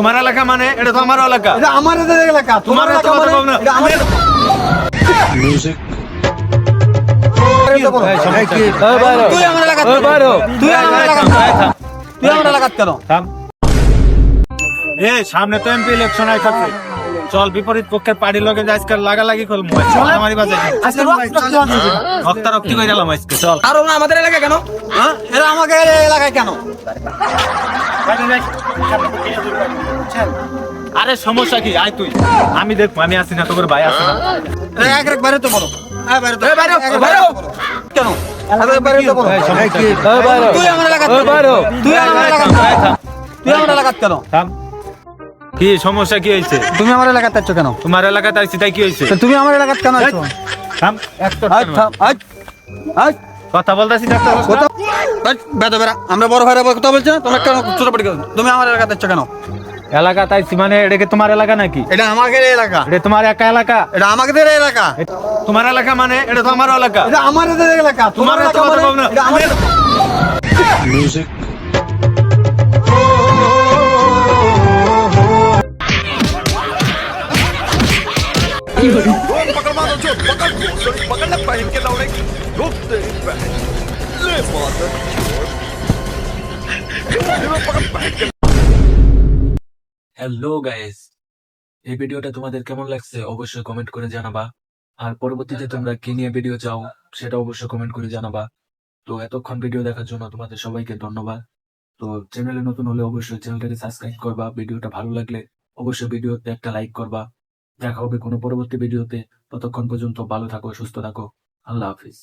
তোমার এলাকা মানে এটা তো আমার এলাকা। এটা আমার এলাকা, তোমার এত এলাকা কথা মানে বল না। এটা আমার music তুই আমার এলাকা তুই আমার এলাকা তুই আমার এলাকা কেন? এ সামনে তো এমপি ইলেকশন আইতাছে, চল বিপরীত পক্ষের পার্টির লগে আজকে লাগালাগি করবো, মারামারি বাজাই আজকে রক্তারক্তি করে গেলাম আজকে। চল আর ওরা আমাদের এলাকা কেন? হ্যাঁ, এরা আমাকে এলাকায় কেন? আরে সমস্যা কি, আয় তুই, আমি দেখবো, আমি আছি না, তোর ভাই আছে না। এক এক বাইরে তো বলো, বাইরে তো বাইরে কেন? বাইরে তো বলো, তুই আমার এলাকা তুই আমার এলাকা তুই আমার এলাকা কেন? থাম। কি সমস্যা, কি হয়েছে? তুমি আমার এলাকাতে আছো কেন? তোমার এলাকাতে আইছি, তাই কি হয়েছে? তো তুমি আমার এলাকাতে কেন আছো? থাম, এক তোর আজ থাম, আজ কথা বলতেছি না তো। কথা বেদা বেরা, আমরা বড় ভাইরা কথা বলছি না, তোমরা কেন ছোট পাটি তুমি আমার এলাকাতে আছো কেন? এলাকাতে আইছি মানে এটা কি তোমার এলাকা নাকি? এটা আমাদের এলাকা, এটা তোমার একা এলাকা? এটা আমাদের এলাকা, তোমার এলাকা মানে এটা তো আমার এলাকা। এটা আমাদের এলাকা, তোমার এত এলাকা কথা মানে বল না। এটা আমাদের music হ্যালো গাইস, এই ভিডিওটা তোমাদের কেমন লাগছে অবশ্যই কমেন্ট করে জানাবা। আর পরবর্তীতে তোমরা কি নিয়ে ভিডিও চাও সেটা অবশ্যই কমেন্ট করে জানাবা। তো এতক্ষণ ভিডিও দেখার জন্য তোমাদের সবাইকে ধন্যবাদ। তো চ্যানেলে নতুন হলে অবশ্যই চ্যানেলটাকে সাবস্ক্রাইব করবা, ভিডিওটা ভালো লাগলে অবশ্যই ভিডিওতে একটা লাইক করবা। দেখা হবে কোনো পরবর্তী ভিডিওতে, ততক্ষণ পর্যন্ত ভালো থাকো, সুস্থ থাকো, আল্লাহ হাফিজ।